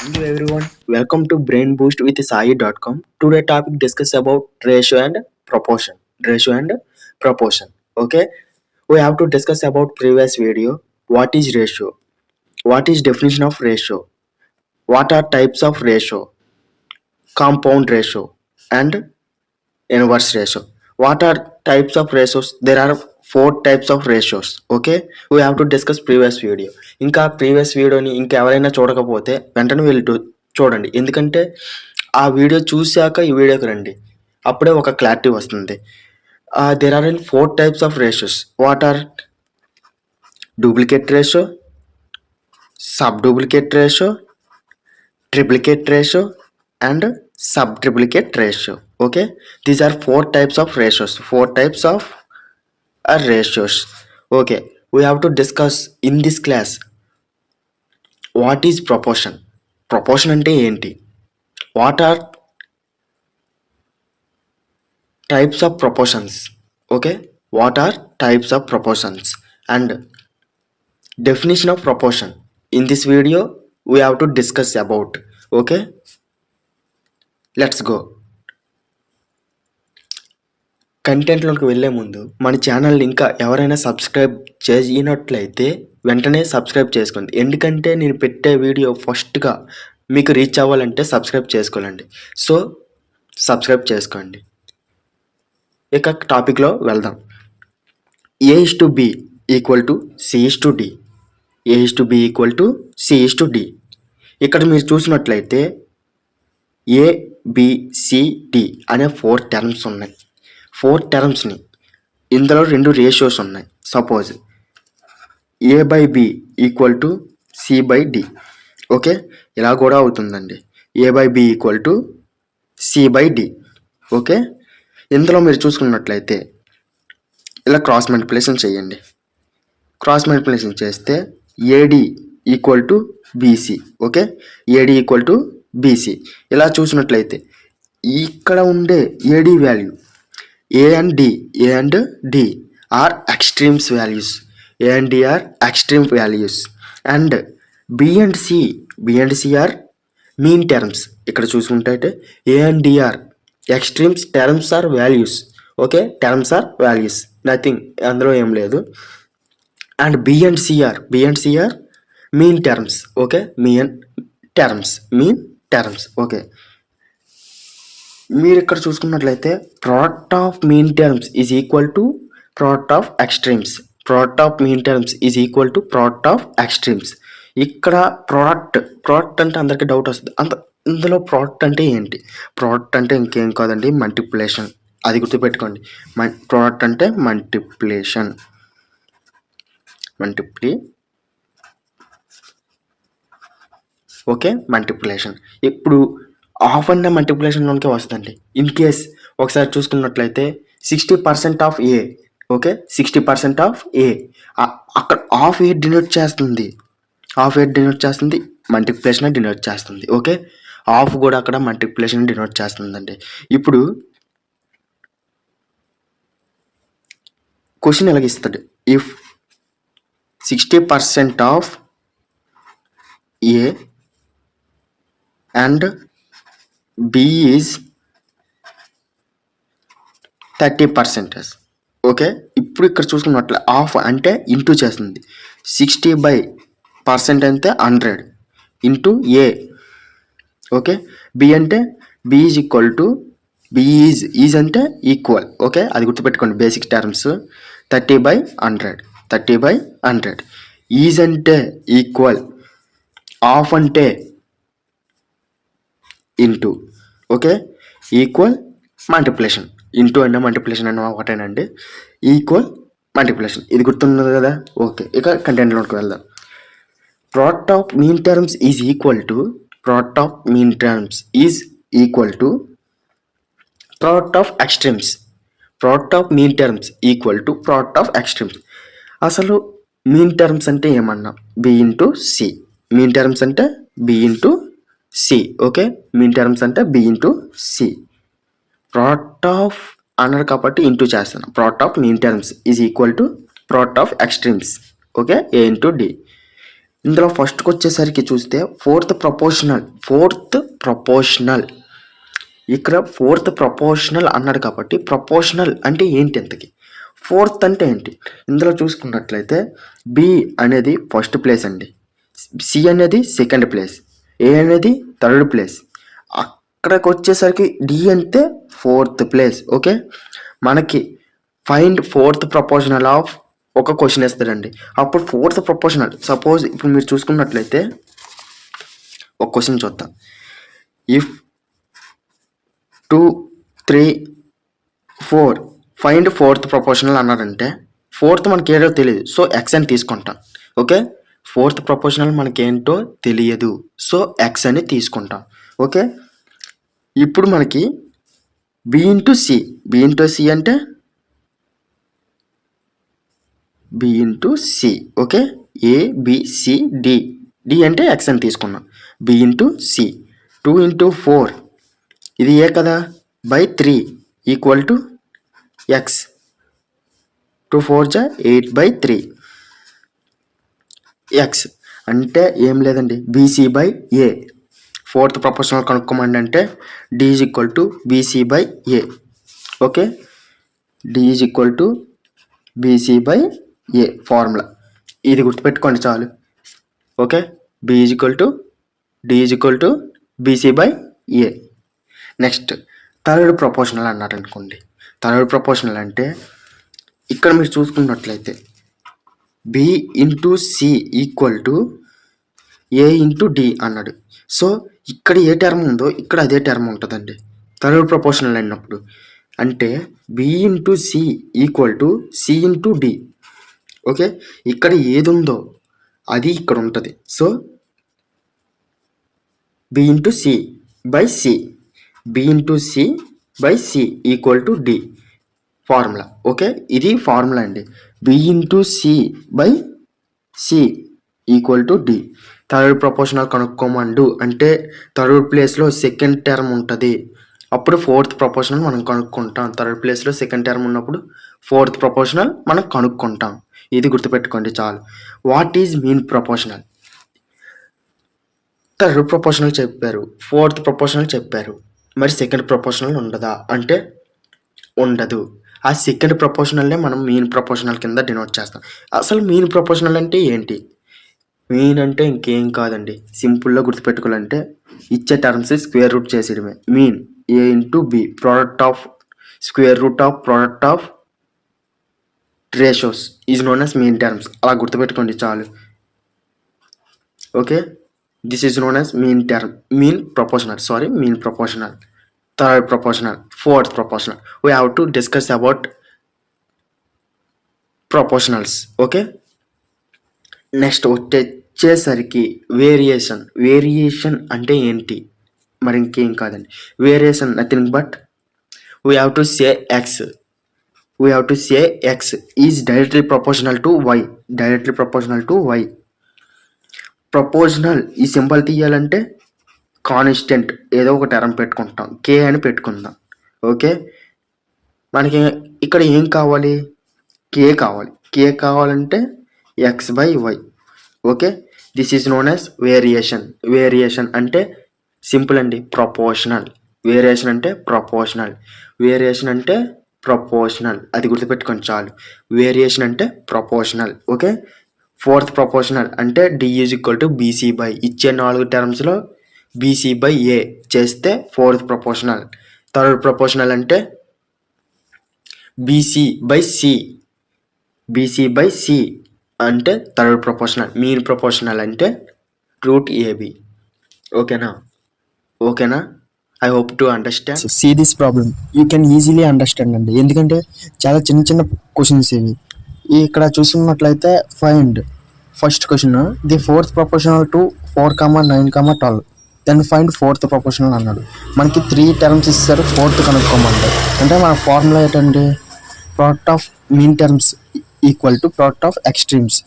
Hello everyone, welcome to Brain Boost with Sai.com. Today topic discuss about ratio and proportion. Ratio and proportion. Okay, we have to discuss about previous video. What is ratio? What is definition of ratio? What are types of ratio? Compound ratio and inverse ratio. What are types of ratios? There are 4 types of ratios. Okay, we have to discuss previous video. ఇంకా previous వీడియోని ఇంకెవరైనా చూడకపోతే వెంటనే వీళ్ళు చూడండి, ఎందుకంటే ఆ video చూశాక ఈ వీడియోకి రండి, అప్పుడే ఒక క్లారిటీ వస్తుంది. There are in 4 types of ratios. What are duplicate ratio, sub duplicate ratio, triplicate ratio and sub triplicate ratio. Okay, these are 4 types of ratios. 4 types of ratios. Okay, we have to discuss in this class what is proportion. Proportion ante enti, what are types of proportions. Okay, what are types of proportions and definition of proportion. In this video we have to discuss about. Okay, let's go. కంటెంట్లోకి వెళ్ళే ముందు మన ఛానల్ని ఇంకా ఎవరైనా subscribe చేయనట్లయితే వెంటనే subscribe చేసుకోండి, ఎందుకంటే నేను పెట్టే వీడియో ఫస్ట్గా మీకు రీచ్ అవ్వాలంటే సబ్స్క్రైబ్ చేసుకోవాలండి. సో సబ్స్క్రైబ్ చేసుకోండి. ఇక టాపిక్లో వెళ్దాం. A:B equal to C:D. A:B equal to C:D. ఇక్కడ మీరు చూసినట్లయితే ABCD అనే 4 టర్మ్స్ ఉన్నాయి. 4 టర్మ్స్ని ఇందులో 2 రేషియోస్ ఉన్నాయి. Suppose A/B equal to C/D. Okay, ఇలా కూడా అవుతుందండి. A/B equal to C/D. Okay, ఇందులో మీరు చూసుకున్నట్లయితే ఇలా క్రాస్ మల్టిప్లికేషన్ చేయండి. క్రాస్ మల్టిప్లికేషన్ చేస్తే AD equal to BC. Okay, AD equal to BC. ఇలా చూసినట్లయితే ఇక్కడ ఉండే AD value A and D are extremes values. A and D are extreme values. And B and C are mean terms. ఇక్కడ చూసుకుంటే A and D are extremes, terms are values. Okay, terms are values, nothing, అందులో ఏం లేదు. And B and C are mean terms. Okay, mean terms. Okay, మీరు ఇక్కడ చూసుకున్నట్లయితే product of mean terms is equal to product of extremes. Product of mean terms is equal to product of extremes. ఇక్కడ product అంటే అందరికీ doubt వస్తుంది, ఇందులో product అంటే ఏంటి? ప్రోడక్ట్ అంటే ఇంకేం కాదండి, మల్టిప్లికేషన్. అది గుర్తుపెట్టుకోండి. ప్రోడక్ట్ అంటే మల్టిప్లికేషన్. Okay, multiplication. ఇప్పుడు హాఫ్ అన్న మల్టిప్లికేషన్లోనికే వస్తుందండి. ఇన్ కేస్ ఒకసారి చూసుకున్నట్లయితే 60% of A. Okay, 60% of A అక్కడ హాఫ్ ఏ డినోట్ చేస్తుంది. మల్టిప్లికేషన్ డినోట్ చేస్తుంది. ఓకే, హాఫ్ కూడా అక్కడ మల్టిప్లికేషన్ డినోట్ చేస్తుందండి. ఇప్పుడు క్వశ్చన్ ఎలాగిస్తాడు? If 60% of A and B is 30%. Okay, ఇప్పుడు ఇక్కడ చూసుకున్నట్లే హాఫ్ అంటే ఇంటూ చేస్తుంది. 60% అంటే 100 ఇంటూ A. ఓకే, B అంటే B is equal to is అంటే ఈక్వల్. ఓకే, అది గుర్తుపెట్టుకోండి, బేసిక్ టర్మ్స్. 30/100. ఈజ్ అంటే ఈక్వల్, హాఫ్ అంటే into. Okay, equal multiplication. Into అన్న మల్టిప్లికేషన్ అన్న ఒకటేనండి. ఈక్వల్ మల్టిప్లికేషన్, ఇది గుర్తున్నది కదా. ఓకే, ఇక కంటెంట్లోకి వెళ్దాం. Product of mean terms is equal to product of extremes. Product of mean terms equal to product of extremes. అసలు మీన్ టర్మ్స్ అంటే ఏమన్నా B into C. Mean terms అంటే B into C. Okay, mean terms అంటే B into C. Product of అన్నారు కాబట్టి into చేస్తాను. Product of mean terms is equal to product of extremes. Okay, A into D. ఇందులో ఫస్ట్కి వచ్చేసరికి చూస్తే fourth proportional ఇక్కడ ఫోర్త్ ప్రపోర్షనల్ అన్నాడు కాబట్టి ప్రపోర్షనల్ అంటే ఏంటి ఇంతకి, ఫోర్త్ అంటే ఏంటి? ఇందులో చూసుకున్నట్లయితే బి అనేది ఫస్ట్ ప్లేస్ అండి, సి అనేది సెకండ్ ప్లేస్, ఏ అనేది థర్డ్ ప్లేస్, అక్కడికి వచ్చేసరికి డి అంటే ఫోర్త్ ప్లేస్. ఓకే, మనకి ఫైండ్ ఫోర్త్ ప్రపోర్షనల్ ఆఫ్ ఒక క్వశ్చన్ ఇస్తాడండి. అప్పుడు ఫోర్త్ ప్రపోర్షనల్ సపోజ్ ఇప్పుడు మీరు చూసుకున్నట్లయితే ఒక క్వశ్చన్ చూద్దాం. ఇఫ్ 2, 3, 4 ఫైండ్ ఫోర్త్ ప్రపోర్షనల్ అన్నారంటే ఫోర్త్ మనకి ఏదో తెలియదు, సో ఎక్స్ అని తీసుకుంటాం. ఓకే, ఫోర్త్ ప్రపోర్షనల్ మనకి ఏంటో తెలియదు, సో ఎక్స్ అని తీసుకుంటాం. ఓకే, ఇప్పుడు మనకి బి ఇంటూ సి అంటే B into C. Okay, D అంటే ఎక్స్ అని తీసుకున్నాం. బి ఇంటూ సి 2 ఇంటూ 4 ఇది ఏ కదా బై 3 ఈక్వల్ టు ఎక్స్. 2 4 జా 8/3 ఎక్స్ అంటే ఏం లేదండి, BC by A. Fourth proportional కనుక్కోమండి అంటే D is equal to BC by A. Okay, D is equal to BC by A formula ఇది గుర్తుపెట్టుకోండి చాలు. Okay, B is equal to D is equal to BC by A. Next third proportional అన్నారు అనుకోండి. Third proportional అంటే ఇక్కడ మీరు చూసుకున్నట్లయితే B into C equal to A into D అన్నాడు. సో ఇక్కడ ఏ టర్మ్ ఉందో ఇక్కడ అదే టర్మ్ ఉంటుందండి థర్డ్ ప్రపోర్షనల్ అయినప్పుడు. అంటే B into C equal to C into D. Okay, ఇక్కడ ఏది ఉందో అది ఇక్కడ ఉంటుంది. So B into C by C, B into C by C equal to D formula. Okay, ఇది ఫార్ములా అండి, B into C by C equal to D. Third proportional కనుక్కోమండు అంటే థర్డ్ ప్లేస్లో సెకండ్ టర్మ్ ఉంటుంది, అప్పుడు ఫోర్త్ ప్రపోర్షనల్ మనం కనుక్కుంటాం. Third ప్లేస్లో second term ఉన్నప్పుడు ఫోర్త్ ప్రపోర్షనల్ మనం కనుక్కుంటాం. ఇది గుర్తుపెట్టుకోండి చాలు. What is mean proportional? Third proportional చెప్పారు, ఫోర్త్ ప్రపోర్షనల్ చెప్పారు, మరి సెకండ్ ప్రపోర్షనల్ ఉండదా అంటే ఉండదు. ఆ సెకండ్ ప్రపోర్షనల్నే మనం మీన్ ప్రపోర్షనల్ కింద డినోట్ చేస్తాం. అసలు మీన్ ప్రపోర్షనల్ అంటే ఏంటి? మీన్ అంటే ఇంకేం కాదండి, సింపుల్గా గుర్తుపెట్టుకోవాలంటే ఇచ్చే టర్మ్స్ స్క్వేర్ రూట్ చేసేయడమే. Mean A into B, product of square root of product of ratios is known as mean terms. అలా గుర్తుపెట్టుకోండి చాలు. Okay, this is known as mean term, mean proportional. Third proportional, fourth proportional. We have to discuss about proportionals. Okay, next వచ్చేసరికి variation అంటే ఏంటి? మరి ఇంకేం కాదండి, variation nothing but we have to say x is directly proportional to y. Proportional ఈ symbol తీయాలంటే constant ఏదో ఒక టర్మ్ పెట్టుకుంటాం, కే అని పెట్టుకుందాం. ఓకే, మనకి ఇక్కడ ఏం కావాలి? కే కావాలంటే X by Y. Okay, this is known as variation అంటే సింపుల్ అండి, ప్రపోర్షనల్. వేరియేషన్ అంటే ప్రపోర్షనల్, అది గుర్తుపెట్టుకోండి చాలు. వేరియేషన్ అంటే ప్రపోర్షనల్. ఓకే, ఫోర్త్ ప్రపోర్షనల్ అంటే D is equal to BC by ఇచ్చే 4 టర్మ్స్లో బీసీ బై ఏ చేస్తే ఫోర్త్ ప్రపోర్షనల్. థర్డ్ ప్రపోర్షనల్ అంటే బీసీ బై సి అంటే థర్డ్ ప్రపోర్షనల్. మీన్ ప్రపోర్షనల్ అంటే రూట్ ఏబి. ఓకేనా? I hope to understand. See this problem you can easily understand అండి, ఎందుకంటే చాలా చిన్న క్వశ్చన్స్ ఇవి. ఇక్కడ చూసుకున్నట్లయితే find first question the fourth proportional to 4, 9, 12 then find fourth proportional అన్నాడు. మనకి 3 టర్మ్స్ ఇస్తారు, ఫోర్త్ కనుక్కోమంటారు. అంటే మన ఫార్ములా ఏంటంటే product of mean terms equal to product of extremes.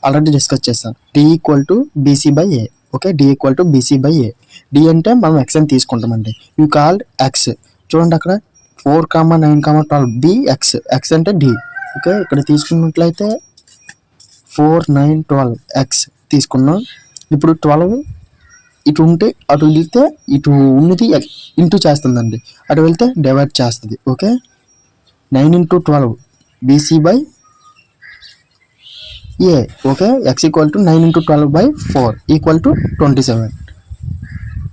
Already discuss చేస్తాం. D equal to BC by A. Okay, D equal to BC by A. D అంటే మనం X అని తీసుకుంటామండి. You called X. చూడండి అక్కడ 4, 9, 12 బి ఎక్స్ అంటే D. Okay, ఇక్కడ తీసుకున్నట్లయితే 4, 9, 12 ఎక్స్ తీసుకున్నాం. ఇప్పుడు 12 ఇటు ఉంటే అటు వెళ్తే ఇటు ఉన్నది ఇంటూ చేస్తుందండి, అటు వెళ్తే డివైడ్ చేస్తుంది. Okay, 9 into 12 BC by A. Okay, X equal to 9 into 12 by 4 equal to 27.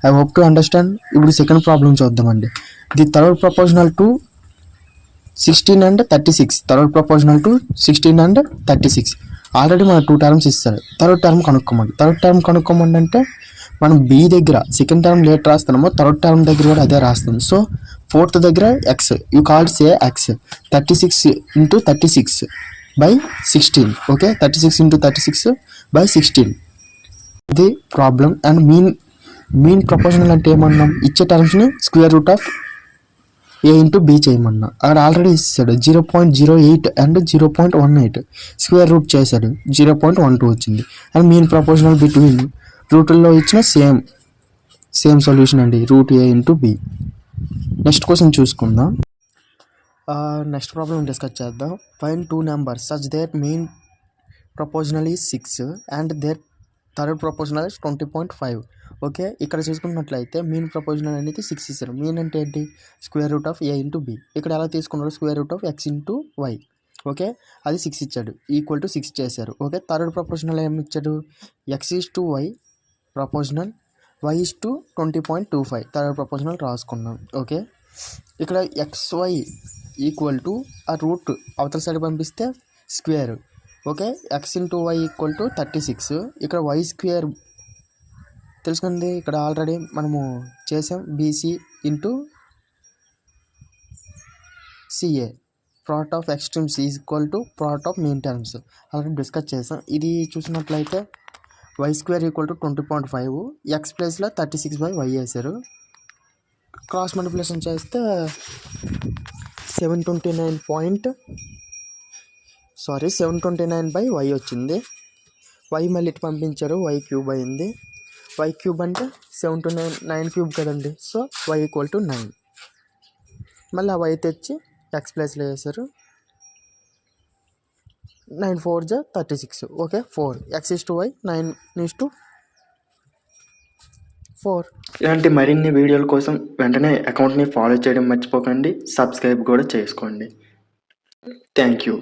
I hope to understand. ఇప్పుడు సెకండ్ ప్రాబ్లం చూద్దామండి. The third proportional to 16 and 36. Third proportional to 16 and 36. Already మన 2 terms ఇస్తారు. Third term కనుక్కోమండి అంటే మనం B దగ్గర second term లేట్ రాస్తున్నామో third term దగ్గర కూడా అదే రాస్తుంది. సో ఫోర్త్ దగ్గర X, you call say X 36 into 36 by 16. Okay, 36 into 36 by 16 ఇది ప్రాబ్లం. అండ్ మీన్ ప్రపోర్షనల్ అంటే ఏమన్నాం, ఇచ్చే టర్మ్స్ని square root of A into B చేయమన్నా. అక్కడ ఆల్రెడీ ఇస్తాడు 0.08 అండ్ 0.18 స్క్వేర్ రూట్ చేశాడు, 0.12 వచ్చింది. అండ్ మీన్ ప్రపోర్షనల్ బిట్వీన్ రూట్లో ఇచ్చిన సేమ్ సొల్యూషన్ అండి, రూట్ ఏ ఇంటూ బి. నెక్స్ట్ క్వశ్చన్ చూసుకుందాం. నెక్స్ట్ ప్రాబ్లం డిస్కస్ చేద్దాం. Find 2 numbers such that mean proportional is 6 and their third proportional is 20.5. Okay, ఇక్కడ చూసుకున్నట్లయితే మీన్ ప్రపోర్షనల్ అనేది 6 ఇస్తారు. మీన్ అంటే ఏంటి, square root of A into B. ఇక్కడ ఎలా తీసుకున్నారు, square root of X into Y. Okay, అది 6 ఇచ్చాడు, ఈక్వల్ టు 6 చేశారు. ఓకే, థర్డ్ ప్రపోర్షనల్ ఏమి ఇచ్చాడు, X is to Y proportional, Y is to 20.25 third proportional రాసుకున్నాం. ఓకే, ఇక్కడ ఎక్స్ వై ఈక్వల్ టు ఆ రూట్ అవతల సైడ్ పంపిస్తే square. Okay, X into Y equal to 36. ఇక్కడ వై స్క్వేర్ తెలుసుకుంది, ఇక్కడ ఆల్రెడీ మనము చేసాం, BC into CA product of extremes is equal to product of mean terms already discuss చేసాం. ఇది చూసినట్లయితే Y square equal to 20.5, X ప్లేస్లో 36 by వై వేశారు. క్రాస్ మల్టిప్లికేషన్ చేస్తే 729 by వై వచ్చింది. వై మళ్ళీ ఇటు పంపించారు, వై క్యూబ్ అయింది. వై క్యూబ్ అంటే 9 క్యూబ్ కదండి. So Y equal to 9. మళ్ళీ ఆ వై తెచ్చి ఎక్స్ ప్లేస్లో వేసారు. 9 4 జా 36. Okay, 4 X is to Y 9 is to 4. ఇలాంటి మరిన్ని వీడియోల కోసం వెంటనే అకౌంట్ని ఫాలో చేయడం మర్చిపోకండి, సబ్స్క్రైబ్ కూడా చేసుకోండి. Thank you.